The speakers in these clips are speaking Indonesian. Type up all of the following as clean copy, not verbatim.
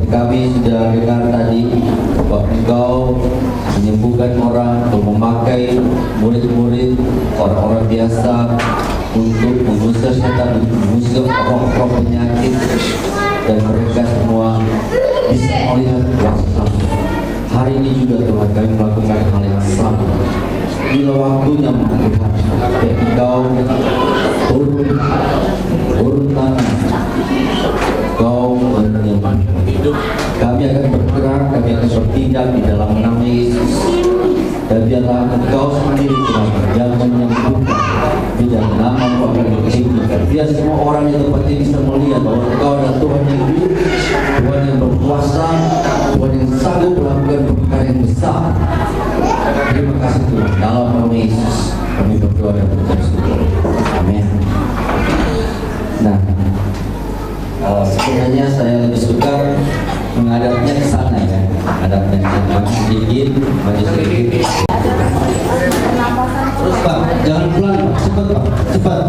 kami sudah dengar tadi bahwa Engkau menyembuhkan orang atau memakai murid-murid orang-orang biasa untuk mengusir setan, mengusir roh-roh penyakit, dan mereka semua bisa melihat kuasa. Hari ini juga Tuhan kami melakukan hal yang sama. Bila waktunya Tuhan, Engkau turun tangan, Engkau menyembuhkan. Kami akan bergerak, kami akan bertindak di dalam nama Yesus. Dan biarlah Engkau sendiri Tuhan yang menyembuhkan di dalam nama Tuhan yang biar semua orang di tempat ini bisa melihat bahwa Engkau adalah Tuhan yang hidup, Tuhan yang berkuasa, Tuhan yang sanggup melakukan perkara yang besar. Terima kasih Tuhan. Dalam nama Yesus kami berdoa dan mengucap syukur. Amin. Nah, sebenarnya saya lebih suka menghadapnya ke sana ya, hadapnya ke sana sedikit, maju sedikit. Terus Pak, jangan pelan, cepat Pak, cepat.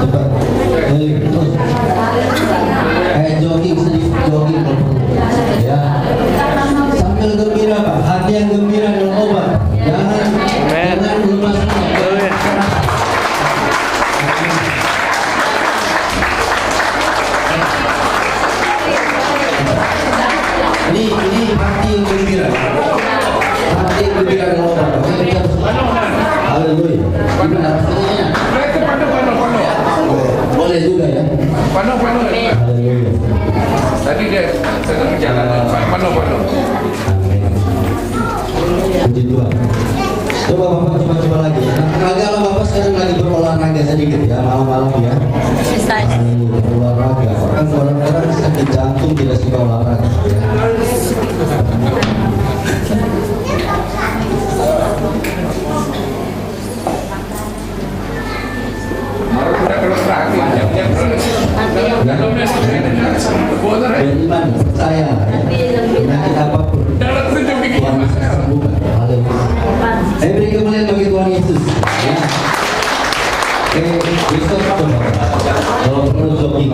Terus, kayak jogging sedikit, jogging ya. Sambil gembira Pak, hati yang gembira dalam obat. Jangan lemas. Ini hati yang gembira. Hati yang gembira dalam obat. Haleluya. Gimana rasanya? Boleh juga ya. Pano. Tadi dia sedang jalan. Pano. Puji Tuhan. Coba Bapak coba lagi. Kalau Bapak sekarang lagi berolahraga sedikit ya, malam-malam ya. Berolahraga. Orang sakit jantung tidak suka olahraga. Beriman, percaya penyakit apapun Tuhan bisa sembuhkan. Haleluya. Beri kemuliaan bagi Tuhan Yesus ya. Oke, besok kalau perlu jogging.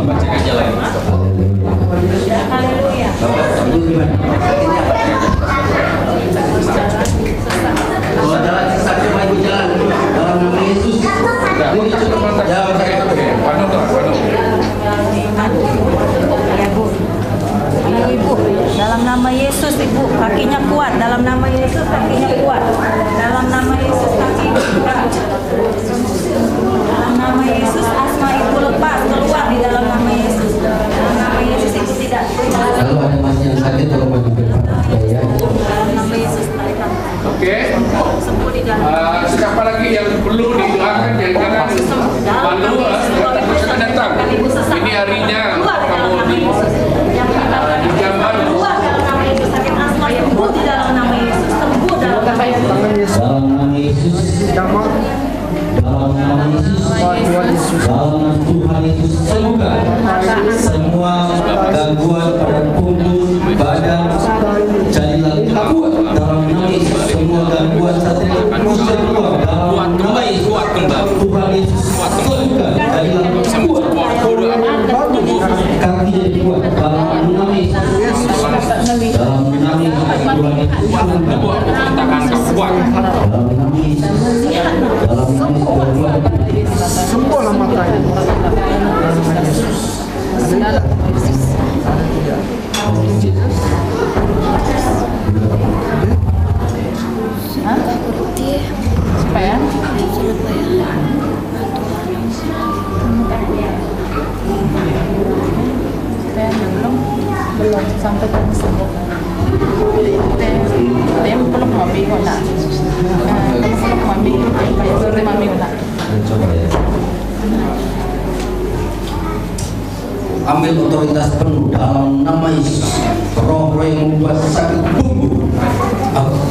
Haleluya. Bapak sembuh gimana? Kalau jalan sesat coba ibu jalan dalam nama Yesus. Ini cukup jalan saya. Pano. Ibu, dalam nama Yesus Ibu, kakinya kuat. Dalam nama Yesus kakinya kuat. Dalam nama Yesus kakinya kuat. Dalam nama Yesus asma Ibu lepas keluar di dalam nama Yesus. Dalam nama Yesus Ibu tidak. Kalau ada masih yang sakit tolong bagi ya. Dalam nama Yesus mereka. Oke. Sembuh di dalam. Siapa lagi yang perlu didoakan? Jangan malu. Kita datang. Ini harinya kamu di gambar. Keluar dalam nama Yesus sakit asma sembuh di dalam nama Yesus. Sembuh dalam nama Yesus. Dalam nama Yesus. Dalam nama Yesus. Dalam Tuhan Yesus sembuhkan semua gangguan pada punggung, badan, jadilah kuat dalam nama Yesus. Semua gangguan satu musik keluar dalam nama Yesus. Tuhan Yesus sembuhkan jadilah kuat. Kaki jadi kuat dalam nama Yesus. Dalam nama Yesus Tuhan Yesus sembuhkan. Katakan kuat. Dalam nama Yesus. Dalam nama Yesus. Sembuhlah matanya. Supaya belum sampai ke sembuh. Tem belum mami kok nak. Belum mami, belum mami nak. Coba ya. Ambil otoritas penuh dalam nama Yesus. Roh yang membuat sakit punggung,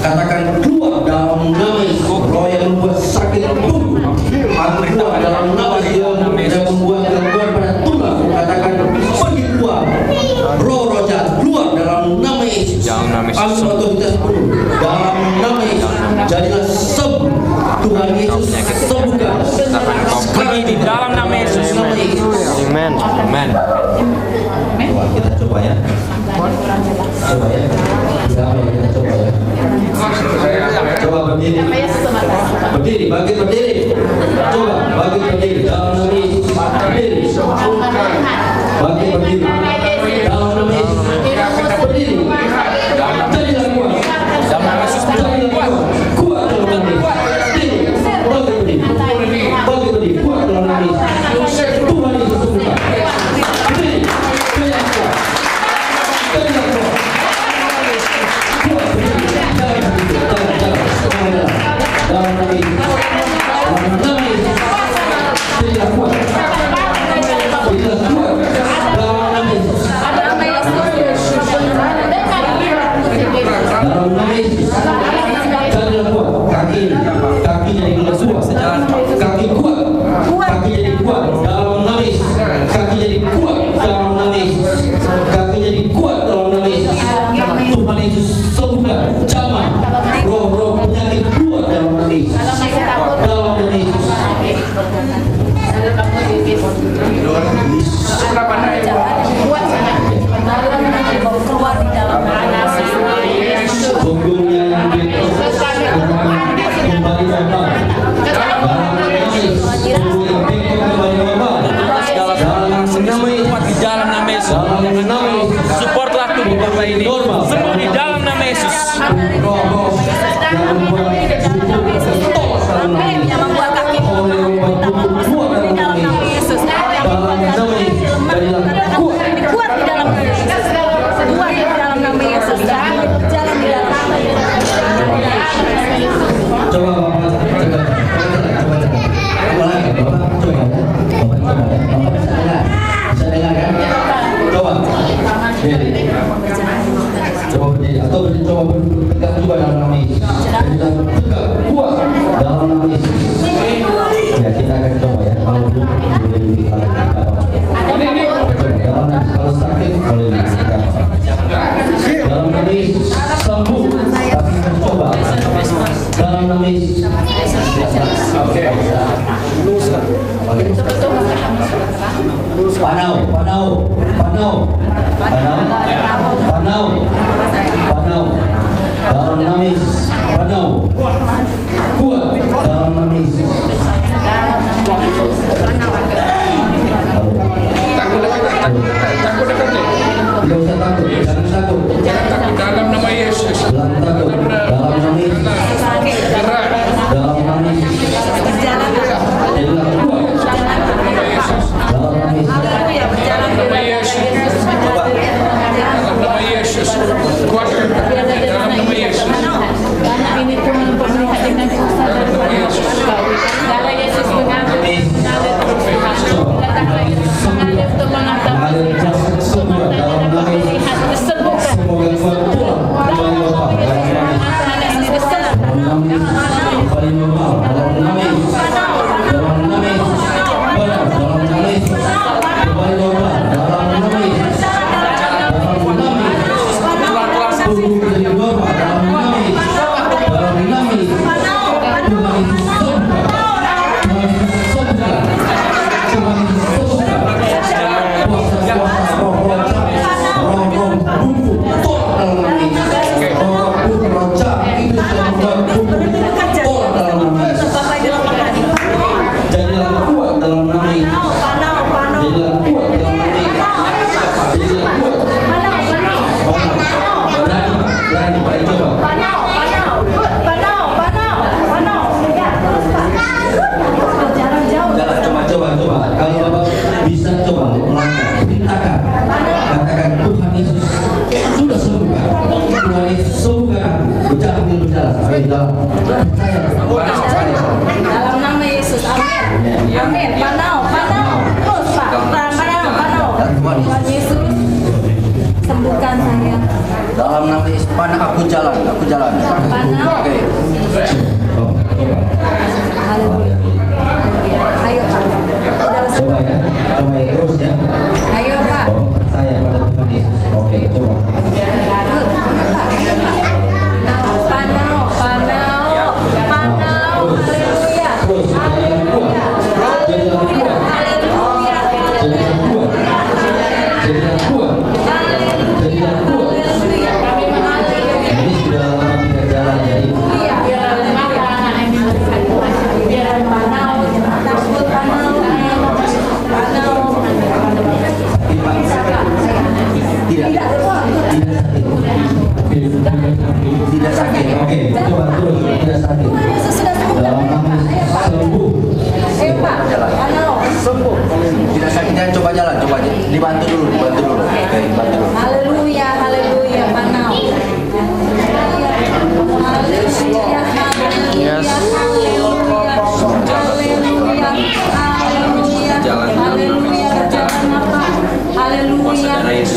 katakan keluar dalam nama Yesus. Roh yang membuat sakit punggung, keluar dalam nama Yesus. Yang membuat gangguan pada tulang, katakan pergi keluar. Roh jahat keluar dalam nama Yesus. Ambil otoritas penuh dalam nama Yesus. Jadilah sembuh. Tuhan Yesus sembuhkan. Pergi di dalam nama Yesus. Amin. Amin. Kita coba ya. bagi berdiri. Coba bagi berdiri dalam nama Yesus. Berdiri. Bagi berdiri dalam nama Yesus. Berdiri. Jadilah kuat. Jadilah kuat. Kuat dalam nama Yesus. Berdiri. Bagi berdiri. Bagi berdiri. Kuat dalam nama Yesus. Tuhan Yesus sembuhkan. Berdiri. Jadilah kuat. Jadilah kuat. Dalam nama Yesus. Dalam nama Yesus. Jadilah kuat. Jadilah kuat. Dalam nama Yesus. Dalam nama Yesus. Jadilah kuat. Kaki jadi kuat. Kaki kuat. Kaki jadi kuat. Dalam nama Yesus. Kaki jadi kuat. Dalam nama Yesus. Kaki jadi kuat. Dalam nama Yesus. Tuhan Yesus sembuhkan. Jamah roh-roh penyakit kuat dalam nama Yesus. Dalam nama Yesus. Punggungnya yang kembali normal. Dalam nama Yesus. Punggung yang bengkok kembali normal. Kuat di dalam nama Yesus. Supportlah tubuh Bapak ini. Semua di dalam nama Yesus. Roh-roh yang membuat Yang membuat kaki kuat di dalam nama Yesus. dalam nama Yesus. Jadilah kuat. Kuat di dalam nama Yesus. Kuat di dalam nama Yesus. Jalan di dalam nama Yesus. Coba Bapak coba lagi Bapak coba ya. Bapak coba ya. Bapak bisa dengar kan? Coba. Berdiri. Coba berdiri atau coba bertegak juga dalam nama Yesus. Jadilah tegak kuat dalam nama Yesus. Ya kita akan coba ya. Kalau duduk boleh duduk kalau sakit boleh duduk. Dalam nama Yesus sembuh. Tapi mencoba dalam nama Yesus. Panau. Dalam nama Yesus. Panau. Kuat dalam nama Yesus. Takut dekat nih. Tidak usah takut, jangan takut. Dalam nama Yesus. Jangan takut. Dalam nama Yesus. Gerak. Dalam nama Yesus. Jadilah kuat. Dalam nama Yesus. Nama Yesus. Dalam nama Yesus. Kuatkan. Dalam nama Yesus. Anak ini Tuhan untuk melihat dengan susah dan Yesus. Darah Yesus mengalir. Darah Yesus mengalir untuk Mengalir jasad semua dalam nama Yesus. disembuhkan. Semoga kuat Tuhan kembali Bapak dalam nama Yesus. Anak ini disembuhkan. Dalam nama Yesus kembali normal dalam nama Yesus. Dalam nama Yesus. Benar dalam nama Yesus. Kembali normal dalam nama Yesus. Dalam nama Yesus. Tubuh menjadi normal dalam nama Yesus. Dalam nama Yesus. Tuhan Yesus sembuhkan. Tuhan Yesus sembuhkan. Tuhan Yesus sembuhkan. Kuasa-kuasa roh-roh jahat, roh-roh bumbu tolak dalam nama Yesus. Roh-roh bumbu roh jahat itu sudah membuat bumbu tolak dalam nama Yesus. Jadilah kuat dalam nama Yesus. Jadilah kuat dalam nama Yesus. Jadilah kuat. Berani, baik coba. Jalan, coba. Kalau Bapak bisa coba melangkah, perintahkan, katakan Tuhan Yesus sudah sembuhkan. Tuhan Yesus sembuhkan. Berjalan. Ayo jalan. Percaya. Dalam nama Yesus, amin. Panau. Terus Pak, panau. Tuhan Yesus, sembuhkan saya. Dalam nama Yesus, panah aku jalan. Panau. Oke. Haleluya. Ayo Pak. Coba ya, terus ya. Ayo Pak. Bapak percaya pada Tuhan Yesus. Oke, coba. Panau. Haleluya. Terus, jadilah kuat. Jadilah kuat. Ini sudah lama tidak jalan jadi. Tidak sakit. Oke, coba terus. Tidak sakit. Dalam nama sembuh. Sembuh. Tidak sakit, jangan coba jalan, coba dibantu dulu. Oke, dibantu dulu. Haleluya, haleluya, panau. Yes.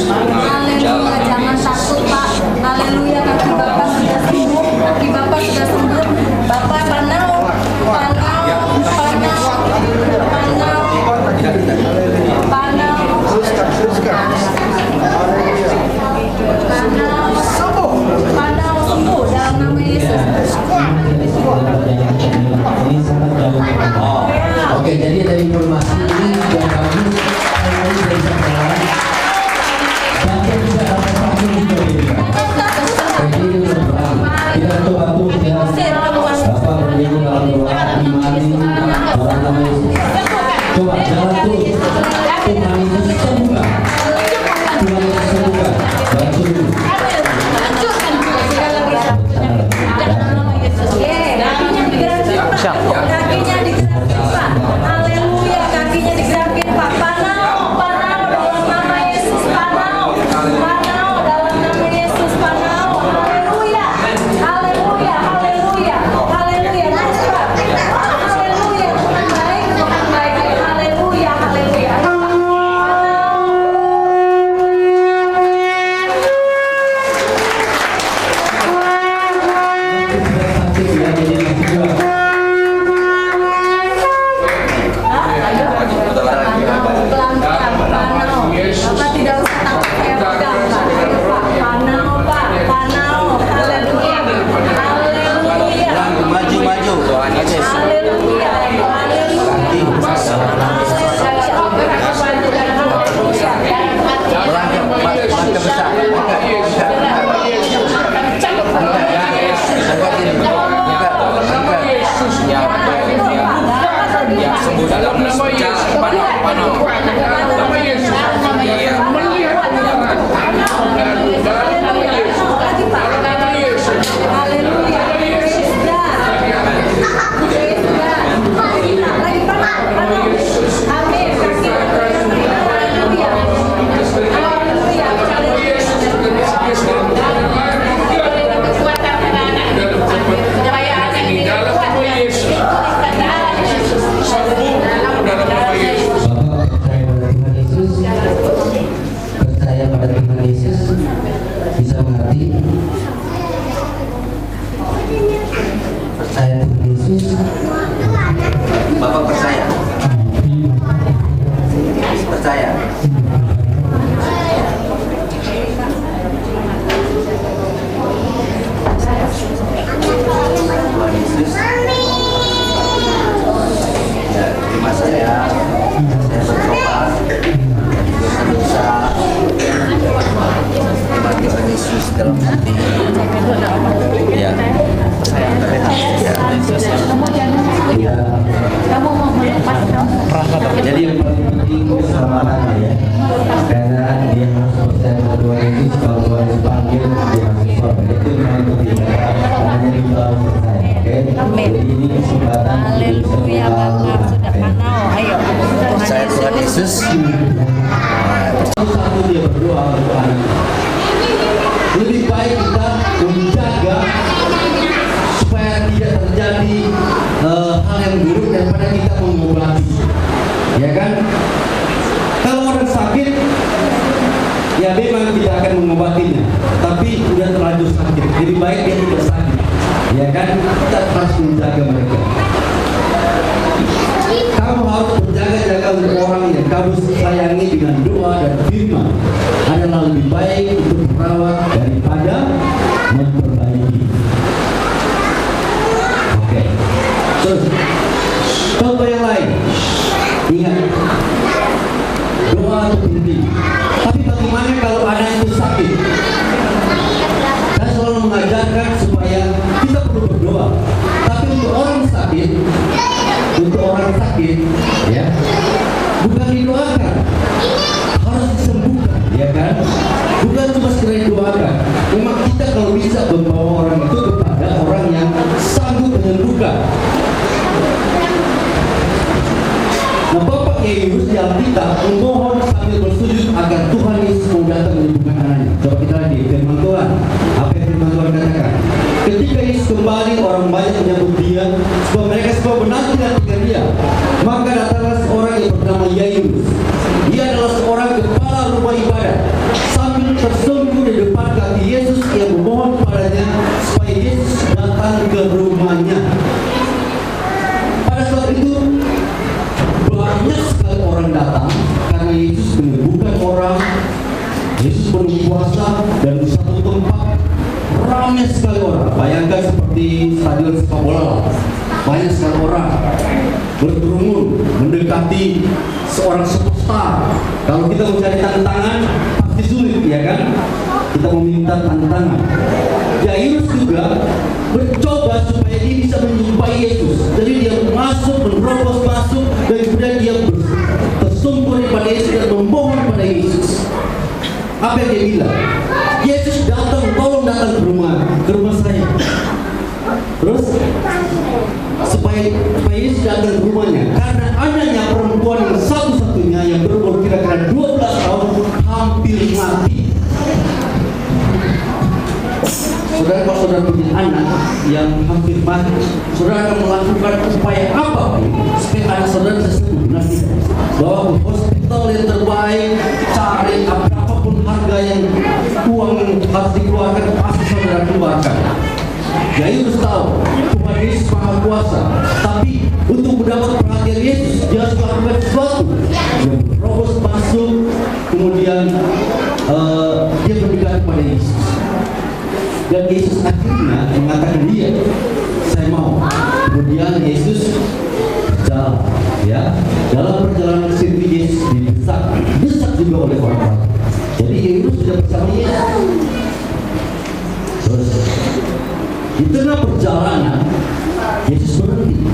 Haleluya, jangan takut Pak. Haleluya, kaki Bapak sudah sembuh, kaki Bapak sudah sembuh. Bapak panau. Sembuh dalam nama Yesus. Oke, jadi ada informasi ini yang kami dari sekolah. Bapak bisa dapat vaksin juga. Jadi ini berdoa. Kita coba tuh ya. Bapak berdiri dalam doa imani dalam nama Yesus. Coba jalan terus. Tuhan Yesus sembuhkan. Tuhan Yesus sembuhkan. Jalan terus. Kakinya digerakin Pak. Haleluya, kakinya digerakin Pak. Panau dalam nama Yesus. Panau dalam nama Yesus. Panau. Haleluya. Haleluya. Haleluya. Haleluya. Terus Pak. Haleluya. Baik. Haleluya. Haleluya. Pelan-pelan, panau. Bapak tidak usah takut, saya pegang Pak. Panau Pak, panau. Haleluya. Haleluya. Maju. Haleluya. Dalam nama Yesus, nama Yesus, melihat kebenaran. Dalam nama Yesus, nama Yesus. Haleluya. Lagi panau. Amin. Haleluya. Percaya pada Tuhan Yesus, bisa mengerti. Percaya Tuhan Yesus. Bapak percaya. Percaya. Tuhan Yesus. Ya, terima saya bertobat dosa-dosa, terima Tuhan Yesus dalam hati. Ya, Kamu mau melepas dong? jadi yang paling penting keselamatan ya, karena dia harus percaya pada Tuhan Yesus. Kalau Tuhan Yesus panggil, dia harus sorot. Itu yang paling penting. Hanya kita harus percaya. Oke, jadi ini kesempatan. Haleluya, Bapak sudah panau. Ayo. Percaya Tuhan Yesus. Satu dia berdoa untuk anak. Lebih baik kita menjaga supaya tidak terjadi hal yang buruk daripada kita mengobati, ya kan? Kalau orang sakit, ya memang kita akan mengobatinya, tapi udah terlanjur sakit, lebih baik dia tidak sakit, ya kan? Kita harus menjaga mereka. Kamu harus berjaga-jaga untuk orang yang kamu sayangi dengan doa dan firman. Adalah lebih baik untuk merawat daripada memperbaiki. Oke. Terus contoh yang lain. Ingat, doa itu penting. Tapi bagaimana kalau anak itu sakit? Saya selalu mengajarkan supaya kita perlu berdoa. Tapi untuk orang sakit, ya, bukan didoakan, harus disembuhkan, ya kan? Bukan Yesus penuh kuasa dan di satu tempat ramai sekali orang. Bayangkan seperti stadion sepak bola, banyak sekali orang berkerumun mendekati seorang superstar. Kalau kita mencari tantangan pasti sulit, ya kan? Kita meminta tantangan. Jairus juga mencoba supaya dia bisa menjumpai Yesus. Jadi dia masuk, menerobos masuk, dan kemudian dia tersungkur pada Yesus dan memohon pada Yesus. Apa yang dia bilang? Yesus datang, tolong datang ke rumah saya. Terus supaya Yesus datang ke rumahnya, karena adanya perempuan yang satu-satunya yang berumur kira-kira 12 tahun hampir mati. Saudara, kalau saudara punya anak yang hampir mati, saudara akan melakukan upaya apa supaya anak saudara bisa sembuh? Benar tidak? Bawa ke hospital yang terbaik, cari apapun harga yang uang yang harus dikeluarkan, pasti saudara keluarkan. Jairus tahu Tuhan Yesus Maha Kuasa, tapi untuk mendapat perhatian Yesus dia harus melakukan sesuatu. Dia merobos masuk, kemudian dia berdekat kepada Yesus. Dan Yesus akhirnya mengatakan dia, saya mau. Kemudian Yesus berjalan, ya. Dalam perjalanan sini Yesus didesak juga oleh orang-orang. Jadi Yesus sudah bersama Yesus. Terus di tengah perjalanan Yesus berhenti.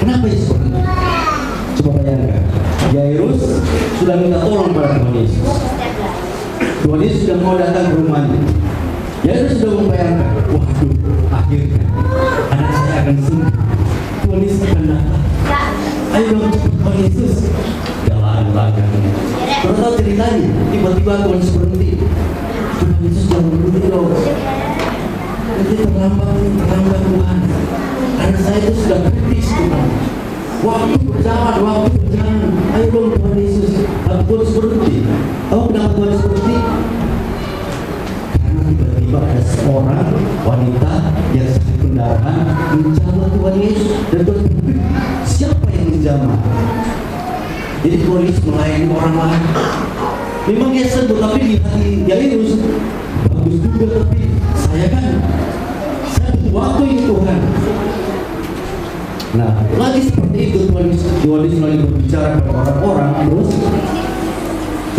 Kenapa Yesus berhenti? Coba bayangkan, Jairus sudah minta tolong pada Tuhan Yesus. Tuhan Yesus sudah mau datang ke rumahnya. Jairus sudah membayangkan, waduh, akhirnya anak saya akan sembuh. Tuhan Yesus akan datang. Ayo dong cepat Tuhan Yesus. Jalan belakangnya. Kalau tahu ceritanya, tiba-tiba Tuhan Yesus berhenti. Tuhan Yesus jangan berhenti dong. Nanti terlambat Tuhan. Anak saya itu sudah kritis Tuhan. Waktu berjalan. Ayo dong Tuhan Yesus. Tapi Tuhan Yesus berhenti. Tahu kenapa Tuhan Yesus berhenti? Karena tiba-tiba ada seorang wanita yang sakit pendarahan menjamah Tuhan Yesus. Dan Tuhan berhenti. Siapa yang menjamah? Jadi Tuhan Yesus melayani orang lain. Memang dia sembuh, tapi di hati Jairus bagus juga, tapi saya butuh waktu ya Tuhan. Nah, lagi seperti itu Tuhan Yesus lagi berbicara kepada orang-orang. Terus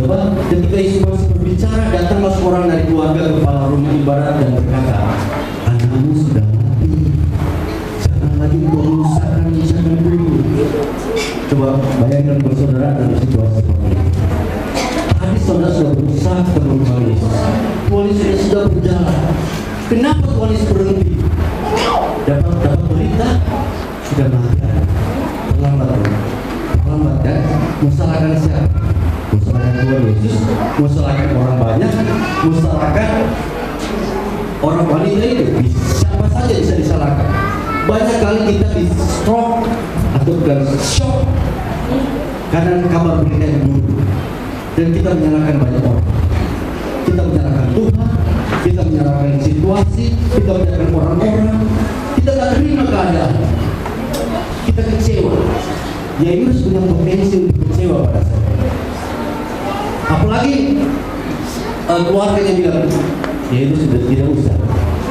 coba ketika Yesus masih berbicara, datanglah seorang dari keluarga kepala rumah ibadat dan berkata, anakmu sudah mati, jangan lagi menyusahkan dulu. Coba bayangkan saudara dalam situasi seperti ini. Tadi saudara sudah berusaha ketemu Tuhan Yesus. Tuhan Yesus sudah berjalan. Kenapa Tuhan Yesus berhenti? Dapat berita sudah mati. Terlambat kan? Menyalahkan siapa? Menyalahkan Tuhan Yesus, menyalahkan orang banyak, menyalahkan orang wanita itu. Siapa saja bisa disalahkan. Banyak kali kita di stroke atau shock karena kabar berita yang buruk. Dan kita menyalahkan banyak orang. Kita menyalahkan Tuhan, kita menyalahkan situasi, kita menyalahkan orang-orang. Kita tak terima keadaan. Kita kecewa. Jairus punya potensi untuk kecewa pada saya. Apalagi keluarganya bilang, Jairus sudah tidak usah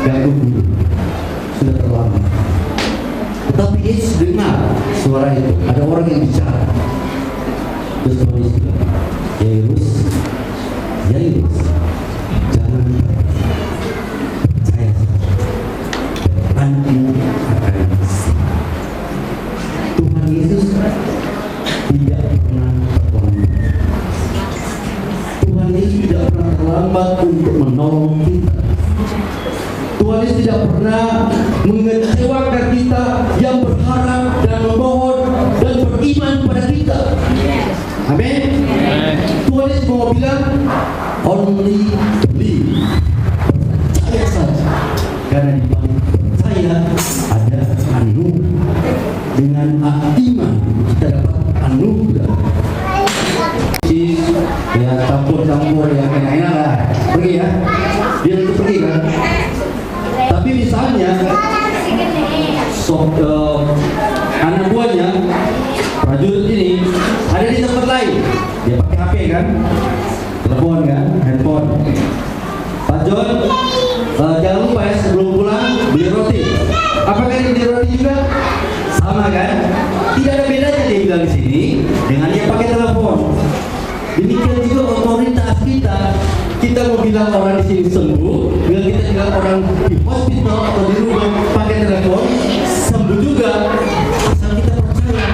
ganggu dulu, sudah terlambat. Tetapi Yesus dengar suara itu, ada orang yang bicara. Terus Tuhan Yesus bilang, Jairus, jangan percaya, anakmu akan sembuh. Tuhan Yesus tidak pernah terlambat. Tuhan Yesus tidak pernah terlambat untuk menolong kita. Tuhan Yesus tidak pernah mengecewakan kita yang berharap dan memohon dan beriman pada kita. Amin. Tuhan Yesus mau bilang, only believe. Percaya saja. Karena di balik percaya ada anugerah. Dengan iman kita dapat anugerah. Ya campur-campur yang enak-enak lah. Pergi ya. Dia itu pergi kan. Tapi misalnya anak buahnya prajurit ini ada di tempat lain, dia pakai HP kan, Apakah ini diroti juga? Sama kan? Tidak ada bedanya dia bilang di sini dengan yang pakai telepon. Demikian juga otoritas kita. Kita mau bilang orang di sini sembuh, dengan kita bilang orang di hospital atau di rumah pakai telepon sembuh juga, asal kita percaya.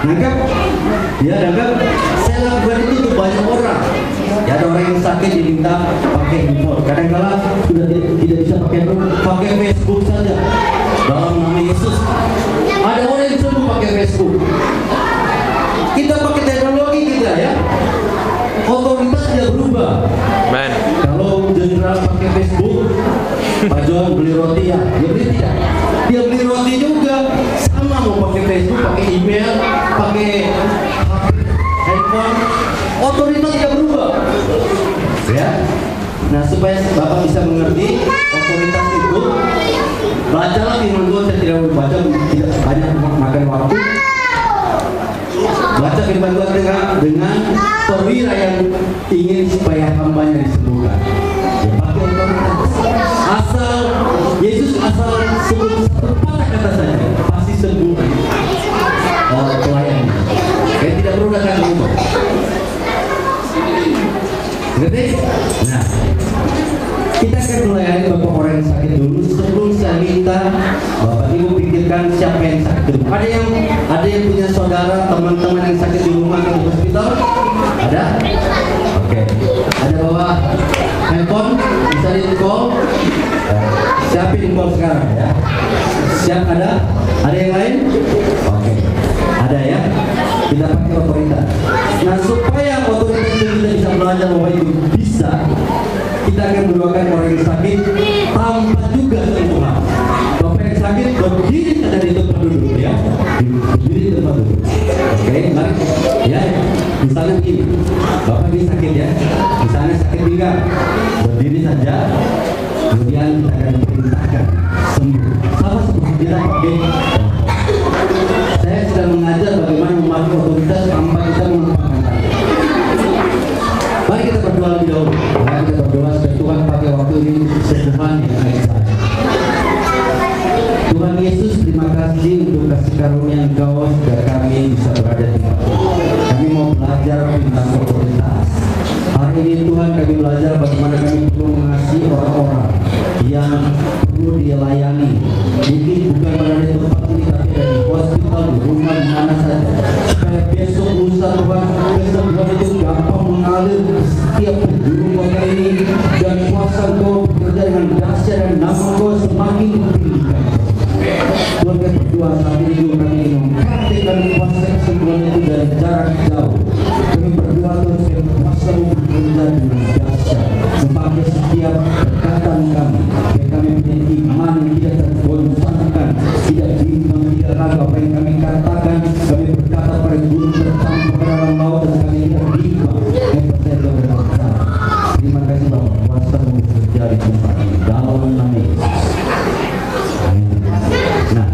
Nangkap? Ya, nangkap. Saya lakukan itu untuk banyak orang. Ya, ada orang yang sakit diminta pakai handphone. Kadang-kala sudah tidak bisa pakai handphone, pakai Facebook saja. Dalam nama Yesus. Ada orang yang sembuh pakai Facebook. Kita pakai teknologi kita ya. Otoritas tidak berubah. Amen. Kalau jenderal pakai Facebook, Pak John beli roti ya, dia beli tidak? Dia beli roti juga, sama mau pakai Facebook, pakai email, pakai handphone, otoritas tidak berubah. Ya, nah supaya Bapak bisa mengerti otoritas itu, bacalah firman Tuhan. Saya tidak mau baca, tidak banyak makan waktu. Baca firman Tuhan dengan perwira yang ingin supaya hambanya disembuhkan. Ya, pakai otoritas. Asal Yesus asal sebut satu patah kata saja pasti sembuh pelayan. Saya tidak perlu datang ke rumah. Ngerti? Nah, kita akan melayani Bapak orang yang sakit dulu. Sebelum saya minta Bapak Ibu pikirkan siapa yang sakit dulu. Ada yang punya saudara, teman-teman yang sakit di rumah atau di hospital? Ada? Oke. Ada bawa handphone, bisa di-call. Siapin call sekarang ya. Siap ada? Ada yang lain? Oke. Ada ya? Kita pakai otoritas. Nah, supaya otoritas itu kita bisa belajar Bapak Ibu bisa, kita akan mendoakan orang yang sakit tanpa juga sentuhan. Bapak yang sakit berdiri saja di tempat duduk ya. Berdiri di tempat duduk. Oke, mari ya. Misalnya begini, Bapak ini sakit ya. Misalnya sakit pinggang, berdiri saja. Kemudian kita akan perintahkan sembuh. Sama seperti kita pakai. Saya sedang mengajar bagaimana memakai otoritas tanpa kita melupakan. Mari kita berdoa lebih dahulu. Mari kita berdoa supaya Tuhan pakai waktu ini untuk kesembuhan yang baik saja. Tuhan Yesus, terima kasih untuk kasih karunia Engkau sehingga kami bisa berada di tempat ini. Kami mau belajar tentang otoritas. Hari ini Tuhan kami belajar bagaimana kami perlu mengasihi orang-orang yang perlu dilayani. Mungkin bukan berada di tempat ini, tapi ada di hospital, di rumah, di mana saja. Supaya besok lusa Tuhan kesembuhan itu gampang mengalir ke setiap penjuru kota ini, dan kuasa Engkau bekerja dengan dahsyat dan nama Engkau semakin ditinggikan. Tuhan, kami berdoa saat ini juga kami ingin mempraktikkan kuasa kesembuhan itu dari jarak jauh. Kami berdoa Tuhan supaya kuasa-Mu bekerja dengan dahsyat, memakai setiap perkataan kami, supaya kami punya iman yang tidak tergoncangkan, tidak bimbang, tidak ragu. Apa yang kami katakan, kami berkata pada gunung tercampur ke dalam laut, dan kami tidak bimbang. Kami percaya Tuhan benar. Terima kasih Bapak, kuasa-Mu bekerja di tempat ini dalam nama Yesus. Nah,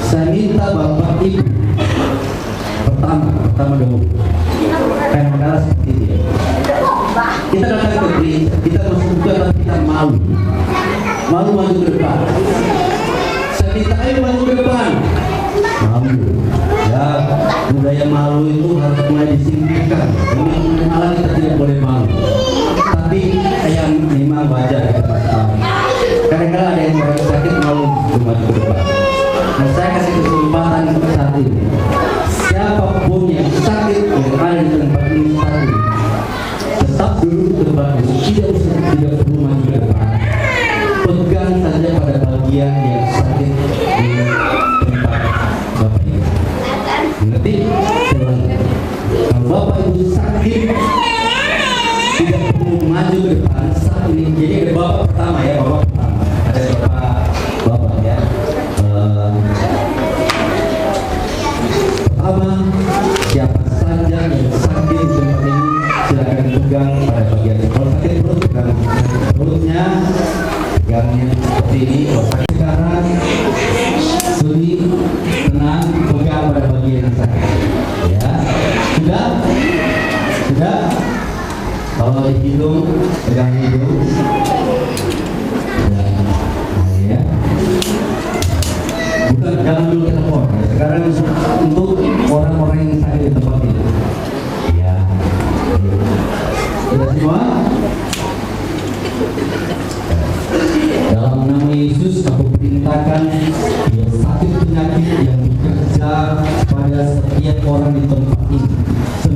saya minta Bapak Ibu pertama dulu kadang-kadang seperti ini. Kita datang ke gereja, kita masuk juga, kita malu maju ke depan. Saya minta ayo maju ke depan. Malu ya, budaya malu itu harus mulai disingkirkan. Demi Allah kita tidak boleh malu, tapi yang memang wajar kita malu. Kadang-kadang ada yang orang sakit malu untuk maju ke depan. Nah, saya kasih kesempatan saat ini, siapapun yang sakit yang ada di tempat ini saat ini, tetap duduk di tempat ini, tidak perlu maju ke depan. Pegang saja pada bagian yang sakit di tempat Bapak Ibu. Mengerti? Kalau Bapak Ibu sakit, tidak perlu maju ke depan saat ini. Jadi ada Bapak pertama ya, Bapak pertama. Ada Bapak ya. Pertama, siapa saja yang sakit di tempat ini, silakan pegang pada bagian. Kalau sakit perut, pegang perutnya, pegangnya seperti ini. Kalau sakit sekarang, suri, tenang, pegang pada bagian yang sakit. Ya, sudah. Kalau di hidung, pegang hidung. Ya.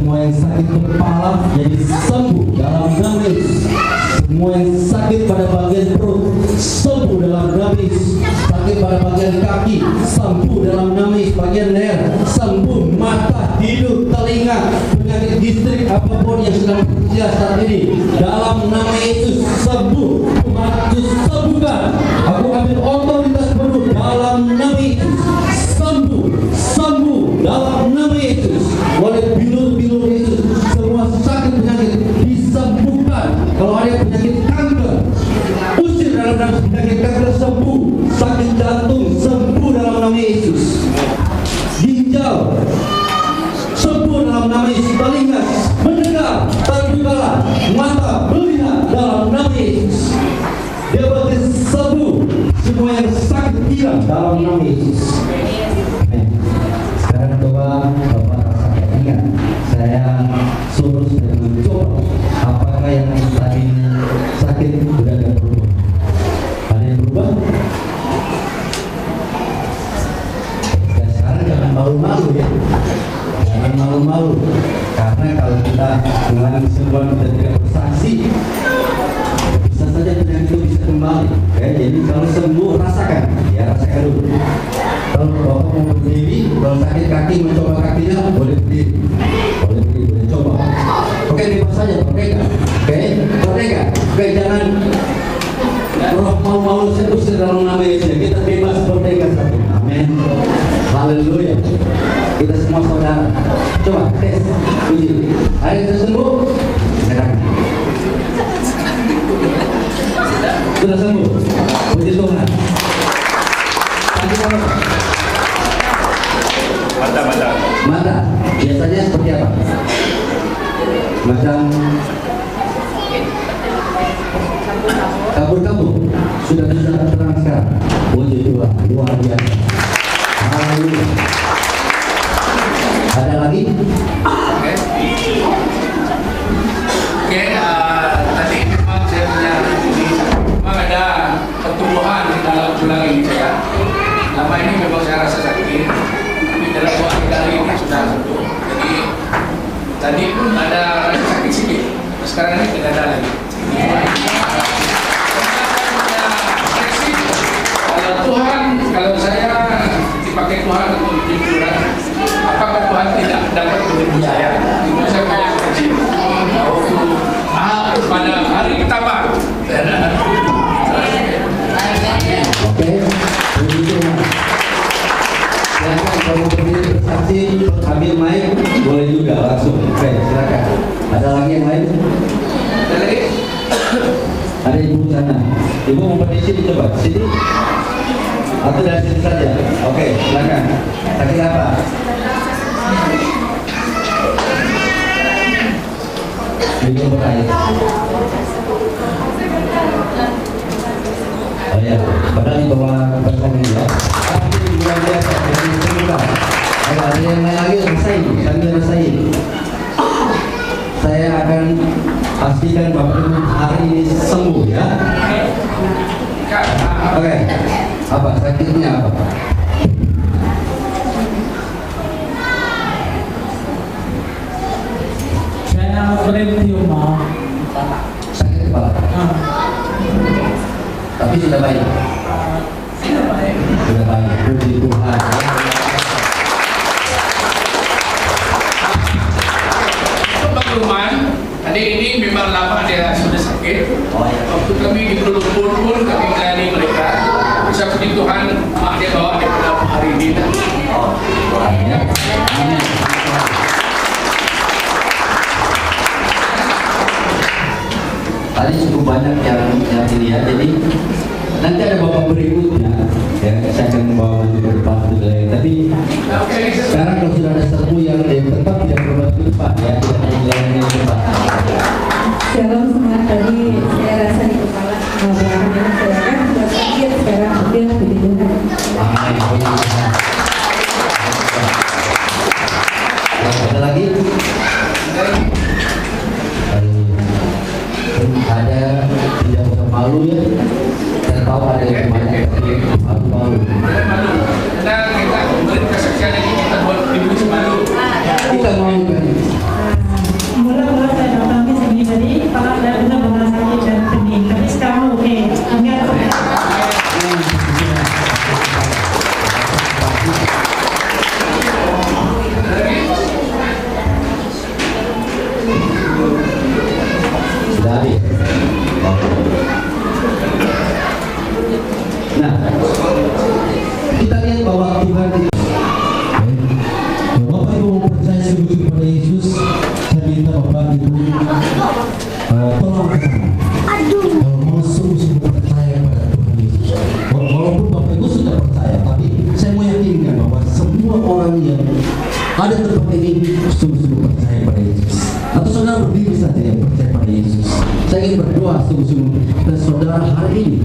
Semua yang sakit kepala jadi sembuh dalam nama Yesus. Semua yang sakit pada bagian perut sembuh dalam nama Yesus. Sakit pada bagian kaki sembuh dalam nama Yesus. Bagian leher sembuh, mata, hidung, telinga, penyakit distrik apapun yang sedang bekerja saat ini dalam nama Yesus sembuh. Markus sembuhkan. Aku ambil otoritas penuh dalam nama Yesus. Sembuh, sembuh dalam nama Yesus. Oleh bilur-bilur Yesus semua sakit penyakit disembuhkan. Kalau ada penyakit kanker, usir dalam nama penyakit kanker sembuh. Sakit jantung sembuh dalam nama Yesus. Ginjal sembuh dalam nama Yesus. Telinga mendengar, terbukalah. Mata melihat dalam nama Yesus. Diabetes sembuh. Semua yang sakit hilang dalam nama Yesus. Sekarang coba Bapak rasakan, ingat, saya suruh sudah mencoba. Apakah yang tadi sakit sudah ada berubah? Ada yang berubah? Ya, sekarang jangan malu-malu ya. Jangan malu-malu. Karena kalau kita dengan semua kita tidak bersaksi, bisa saja penyakit itu bisa kembali. Ya, jadi kalau sembuh rasakan, ya rasakan dulu. Kalau Bapak mau berdiri, kalau sakit kaki mencoba kakinya boleh berdiri, boleh coba. Oke, bebas saja, merdeka. Oke, merdeka. Oke, jangan roh mau usir dalam nama Yesus. Kita bebas merdeka satu. Amin. Haleluya. Kita semua saudara. Coba tes, uji. Ada yang sembuh? Sekarang. Sudah sembuh. Puji Tuhan. Sakit apa? Mata. Biasanya seperti apa? Macam kabur-kabur. Sudah bisa terang sekarang. Puji Tuhan. Luar biasa. Haleluya. Ada lagi? Oke, tadi memang saya punya ini, memang ada pertumbuhan di dalam tulang ini saya. Lama ini memang saya rasa sakit, tapi dalam 2 hari ini sudah sembuh. Jadi tadi pun ada rasa sakit sedikit, sekarang ini tidak ada lagi. Kalau Tuhan, kalau saya dipakai Tuhan untuk hiburan, apakah Tuhan tidak dapat menghibur saya? Itu saya punya kecil. Pada hari pertama. Oke, puji Tuhan. Silakan kalau berdiri bersaksi, ambil mic, boleh juga langsung. Oke, silakan. Ada lagi yang lain? Ada lagi? Ada ibu sana. Ibu mau berdiri sini coba, sini. Atau dari sini saja. Oke, silakan. Sakit apa? Minum air. Oh ya, padahal di bawah pasang ini ya. Tapi luar biasa, jadi sembuh. Ayo, ada yang lain lagi, rasain, sambil rasain. Saya akan pastikan Bapak Ibu hari ini sembuh ya. Oke, apa sakitnya apa? Saya berhentiuma. Sakit kepala. Tapi sudah baik. Sudah baik. Puji Tuhan. Bang Luman, adik ini memang lama dia sudah sakit. Waktu kami di Kuala Lumpur pun kami melayani mereka. Bisa puji Tuhan, mak dia bawa dia pada hari ini. Ya. Amin. Tadi cukup banyak yang ini ya, jadi nanti ada bapak berikutnya ya, saya akan membawa nanti ke depan tapi sekarang kalau sudah ada satu yang tempat tidak perlu ke depan ya, tidak menjalani ke depan. Shalom semua, tadi saya rasa di kepala belakang ini saya kan sudah sakit, sekarang udah puji Tuhan. Amin. Ada lagi? Ada tidak usah malu ya. Saya tahu ada yang banyak malu. Dan kita memberi kesaksian ini kita buat ibu malu. Kita malu kan? ada. Oke. Nah, kita lihat bahwa Tuhan itu. Bapak Ibu percaya sungguh kepada Yesus, saya minta Bapak Ibu tolong kalau mau sungguh percaya pada Tuhan Yesus. Walaupun Bapak Ibu sudah percaya, tapi saya mau yakinkan bahwa semua orang yang ada di tempat ini sungguh-sungguh percaya pada Yesus. Atau saudara berdiri saja yang percaya pada Yesus. Saya ingin berdoa sungguh-sungguh dan saudara hari ini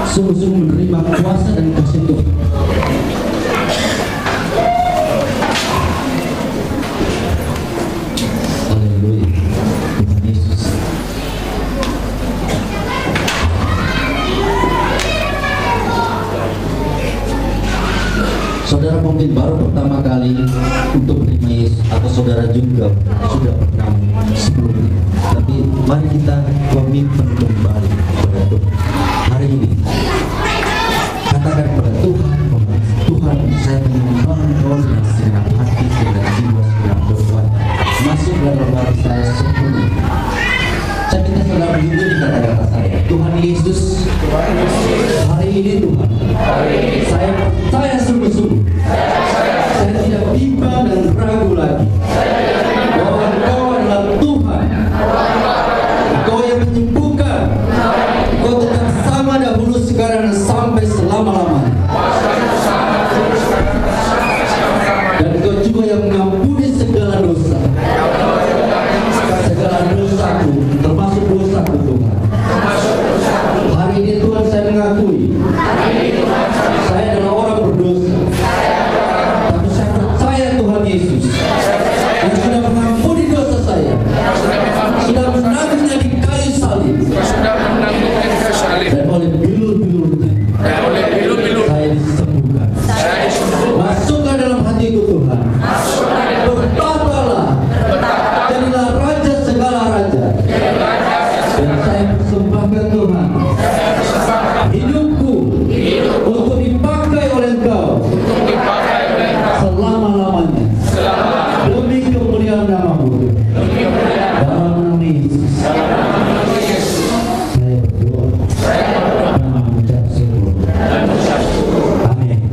sungguh-sungguh menerima kuasa dan kasih Tuhan. Haleluya, Tuhan Yesus. Saudara mungkin baru pertama kali untuk menerima Yesus, atau saudara juga sudah pernah sebelumnya. Tapi mari kita komitmen kembali kepada Tuhan hari ini. Katakan kepada Tuhan, Tuhan, saya menyembah Engkau dengan segenap hati, segenap jiwa, segenap kekuatan. Masuk dalam hati saya sepenuhnya. Saya minta saudara menjunjung di kata-kata saya. Tuhan Yesus, hari ini Tuhan, saya percaya sungguh-sungguh. Saya tidak bimbang dan ragu lagi bahwa Engkau adalah Tuhan. Engkau yang menyembuhkan. Engkau tetap sama dahulu, sekarang, dan sampai selama-lamanya. Dan Engkau juga yang mengampuni segala dosa. Segala dosaku, termasuk dosaku Tuhan. Hari ini Tuhan saya mengakui saya adalah orang berdosa. Tapi saya percaya Tuhan Yesus yang sudah mengampuni dosa saya, sudah menanggungnya di kayu salib, dan oleh bilur-bilurnya saya disembuhkan. Masuklah dalam hatiku Tuhan. Bertatalah, jadilah raja segala raja. Dan saya persembahkan Tuhan hidupku untuk dipakai oleh Engkau selama-lamanya demi kemuliaan nama-Mu. Dalam nama Yesus saya berdoa dan mengucap syukur. Amin.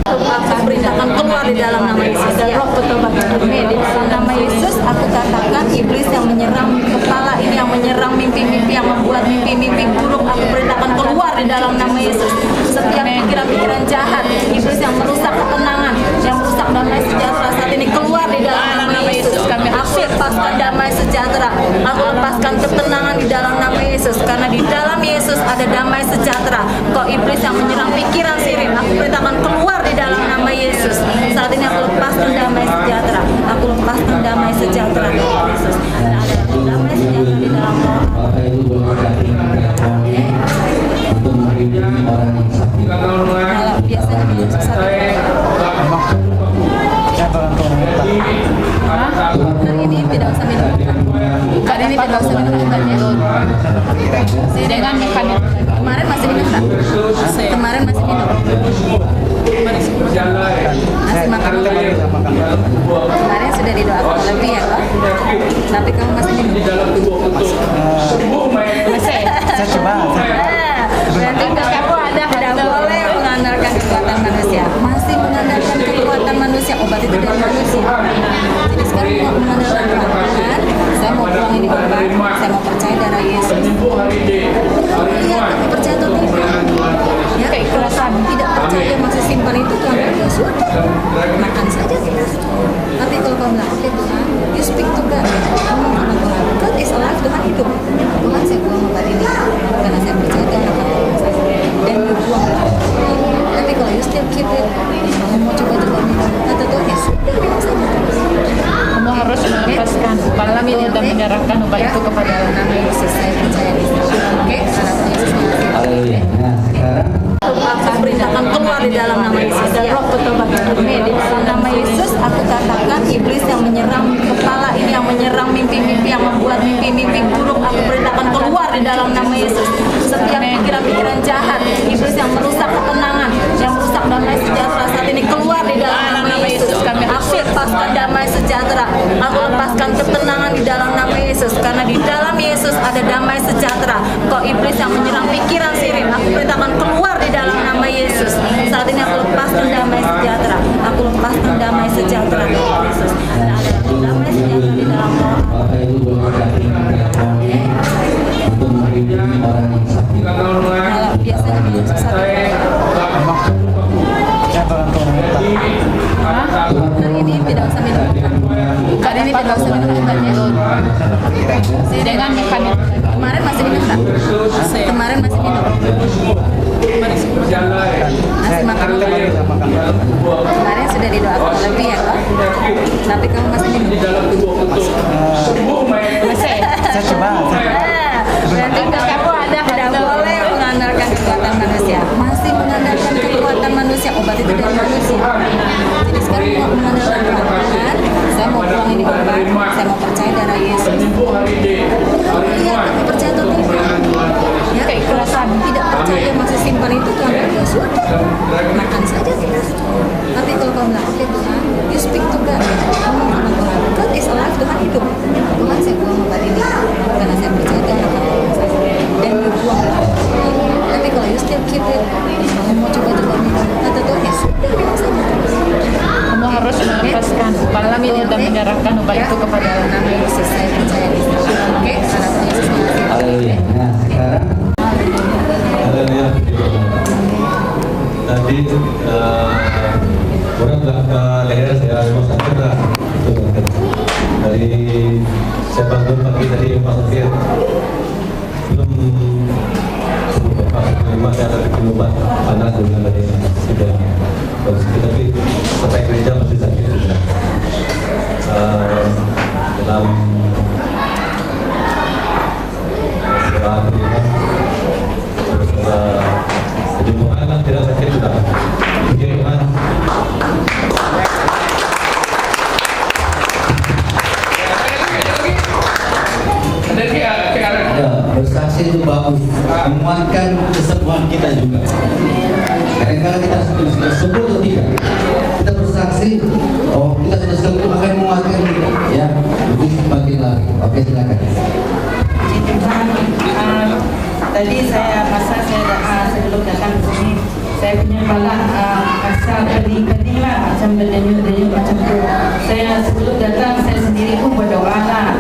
Aku perintahkan keluar di dalam nama Yesus. Dan roh bertobat di dalam nama Yesus. Aku katakan iblis yang menyerang kepala ini, yang menyerang mimpi-mimpi, yang membuat mimpi-mimpi buruk, aku perintahkan keluar di dalam nama Yesus. Setiap pikiran-pikiran jahat, iblis yang merusak ketenangan, yang merusak damai sejahtera saat ini, keluar di dalam nama Yesus. Aku lepaskan damai sejahtera, aku lepaskan ketenangan di dalam nama Yesus. Karena di dalam Yesus ada damai sejahtera. Kau iblis yang menyerang pikiran Sirin, aku perintahkan keluar di dalam nama Yesus. Saat ini aku lepaskan damai sejahtera, aku lepaskan damai sejahtera di Yesus. Ada damai sejahtera di dalam roh. Bapak Ibu boleh datang untuk menghubungi orang yang sakit. Kalau biasanya menuju satu hari ini tidak usah minum. Hari ini tidak usah minum obatnya. Dengan mekanik. Kemarin masih minum tak? Kemarin masih minum. Masih makan. Kemarin sudah didoakan lebih ya Pak. Tapi kamu masih minum. Masih. Saya coba. Berarti kamu ada tidak boleh mengandalkan kekuatan manusia. Masih mengandalkan kekuatan manusia. Obat itu dari manusia. Jadi sekarang mau mengandalkan Tuhan. Saya mau pulang ini obat. Saya mau percaya darah Yesus. Iya, tapi percaya atau tidak? Ya, keikhlasan. Tidak percaya masih simpan itu Tuhan. Ya sudah, makan saja. Nanti kalau kamu bilang, oke Tuhan, you speak to God. Ngomong sama Tuhan. God is alive, Tuhan hidup. Tuhan saya buang obat ini karena saya percaya Tuhan akan tolong saya. Dan you buang. Tapi kalau you still keep it, kamu mau coba-coba minum, kata Tuhan ya sudah, saya Kamu harus melepaskan kepala dan menyerahkan obat itu kepada nama Yesus. Saya percaya di sana. Oke, karena Tuhan Yesus mengasihi. Haleluya. Nah, sekarang Aku perintahkan keluar di dalam nama Yesus. Dan roh bertobat di dalam nama Yesus. Aku katakan iblis yang menyerang kepala ini, yang menyerang mimpi-mimpi, yang membuat mimpi-mimpi buruk, aku perintahkan keluar di dalam nama Yesus. Setiap pikiran-pikiran jahat, iblis yang merusak ketenangan, yang merusak damai sejahtera saat ini, keluar di dalam nama Yesus. Aku lepaskan damai sejahtera, aku lepaskan ketenangan di dalam nama Yesus. Karena di dalam Yesus ada damai sejahtera. Kau iblis yang menyerang pikiran Sirin, aku perintahkan keluar di dalam nama Yesus. Saat ini aku lepaskan damai sejahtera. Aku lepaskan damai sejahtera dari Yesus. Dan ada damai sejahtera di dalam roh. Bapak Ibu boleh datang untuk menghubungi orang yang sakit. Kalau biasanya minum susah. Hari ini tidak usah minum. Hari ini tidak usah minum obatnya. Dengan kami Kemarin masih minum tak? Kemarin masih minum. Masih makan. Kemarin sudah didoakan lebih ya Pak. Tapi kamu masih minum. Masih. Saya coba. Berarti kamu ada tidak boleh mengandalkan kekuatan manusia. Masih mengandalkan kekuatan manusia. Obat itu dari manusia. Jadi sekarang mau mengandalkan Tuhan. Saya mau pulang ini obat. Saya mau percaya darah Yesus. Iya, kamu percaya atau tidak? Ya, kalau kamu tidak percaya masih simpan itu Tuhan, ya sudah, makan saja. Tapi kalau kamu bilang, oke Tuhan, you speak to God. Kamu sama Tuhan. God is alive, Tuhan hidup. Tuhan saya buang obat ini karena saya percaya darah kamu. Dan you buang. Tapi kalau you still keep it, kamu mau coba-coba minum, kata Tuhan ya sudah, bilang saja. kamu harus melepaskan malam ini dan menyerahkan obat itu kepada nama Yesus. Saya percaya di sana. Oke, karena Tuhan Yesus mengasihi. Haleluya. Nah, sekarang Haleluya. Tadi orang nggak ke leher saya memang sakit lah. Dari saya bangun pagi tadi rumah sakit belum lima saya ada bikin obat panas dengan tadi sudah bagus tapi sampai gereja masih sakit juga. Dalam istirahat terus kejemuran tidak sakit sudah. Puji Tuhan. ya, bersaksi itu bagus, menguatkan kesembuhan kita juga. Kadang-kadang kita sudah sembuh atau tidak, kita bersaksi, oh kita sudah sembuh, akan menguatkan kita, ya, lebih semakin lagi. Oke, silakan. Puji Tuhan. Tadi saya sebelum datang ke sini, saya punya kepala rasa pening-pening lah, macam berdenyut-denyut macam tu. Saya sebelum datang saya sendiri pun berdoa lah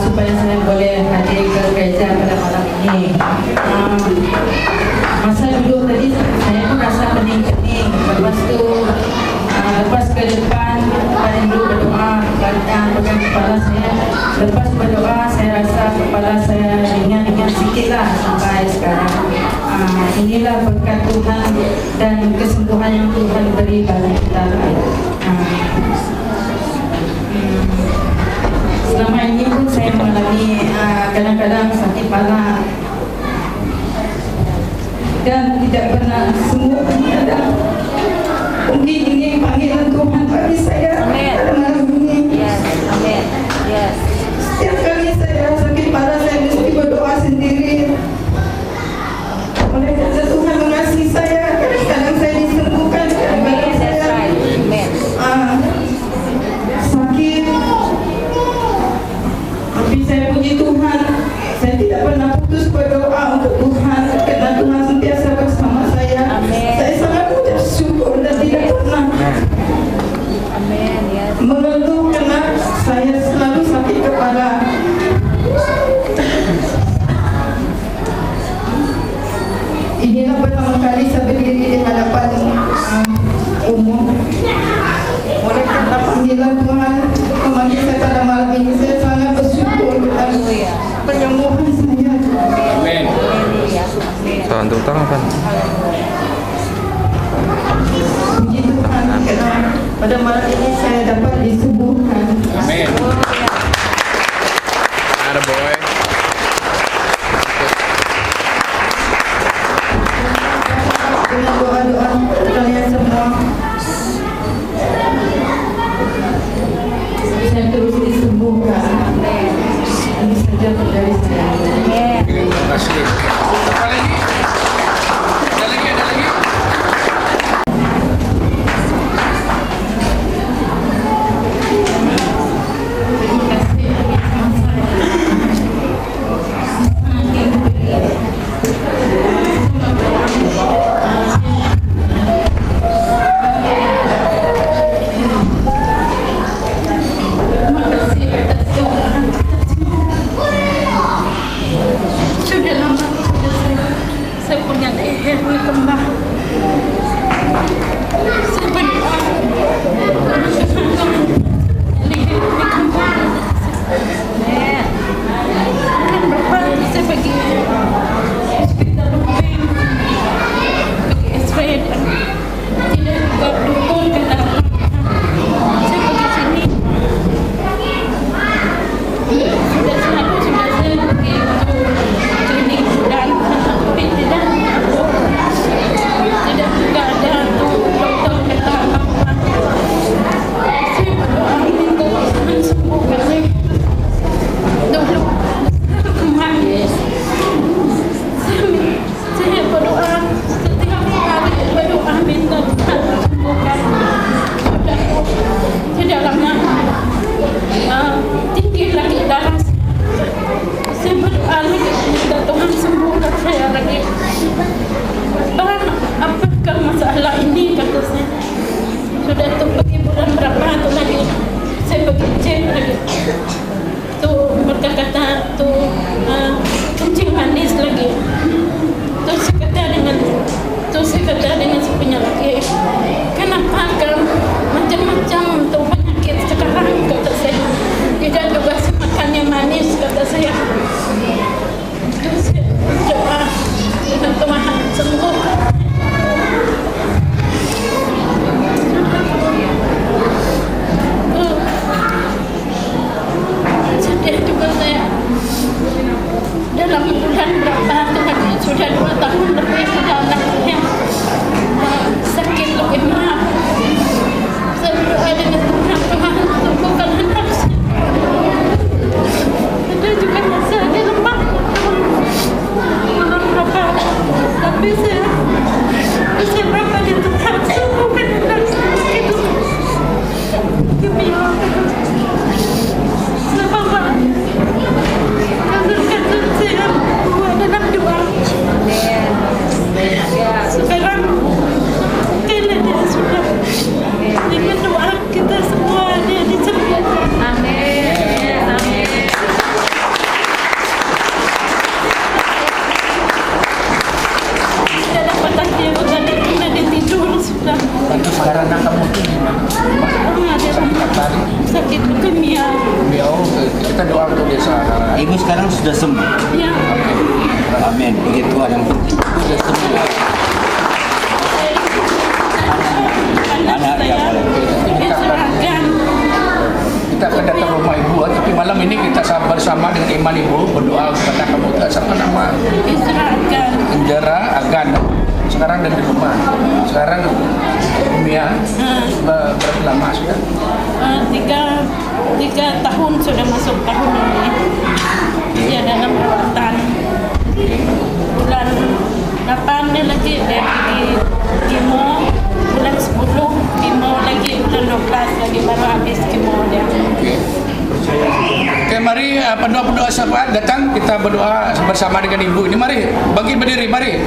supaya saya boleh hadir ke gereja pada malam ini. Masa dulu tadi saya pun rasa pening-pening. Lepas tu lepas ke depan paling dulu berdoa pegang kepala saya. Lepas berdoa saya rasa kepala saya ringan-ringan sikit lah sampai sekarang. Inilah berkat Tuhan dan kesembuhan yang Tuhan beri bagi kita. Selama ini pun saya mengalami kadang-kadang sakit kepala dan tidak pernah sembuh. Mungkin ini panggilan Tuhan bagi saya pada malam ini. Yes, amin. Yes. Setiap kali saya sakit kepala saya mesti berdoa sendiri. Oleh karena Tuhan mengasihi saya, kadang-kadang saya disembuhkan, kadang-kadang saya sakit. Tapi saya puji Tuhan, saya tidak pernah putus berdoa untuk Tuhan, karena Tuhan sentiasa bersama saya. Saya sangat bersyukur dan tidak pernah mengeluh karena saya selalu sakit kepala. Inilah pertama kali saya berdiri di hadapan umum. Oleh karena panggilan Tuhan memanggil saya pada malam ini, saya sangat bersyukur dan penyembuhan saya. Amin. Tangan tepuk tangan kan. Puji Tuhan karena pada malam ini saya dapat disembuhkan. Amin. Ada boy. Dengan doa-doa kalian semua, saya terus disembuhkan. Ini saja dari saya. Terima kasih. Apa lagi? Ada lagi? untuk desa. Ibu sekarang sudah sembuh. Ya, Amin. Puji Tuhan, yang penting sudah sembuh. anak saya diserahkan. Kita akan datang ke rumah ibu, tapi malam ini kita bersama dengan iman ibu berdoa kepada kamu sama nama Diserahkan. penjara agan. Sekarang dan di rumah. Sekarang Mia berapa lama sudah? 3 tahun sudah masuk tahun ini. Dia dalam perawatan. Bulan 8 dia lagi dia pergi kemo. Bulan 10 kemo lagi, bulan 12 lagi baru habis kemo dia. Oke, mari pendoa-pendoa sahabat datang, kita berdoa bersama dengan ibu ini. Mari, bangkit berdiri, mari.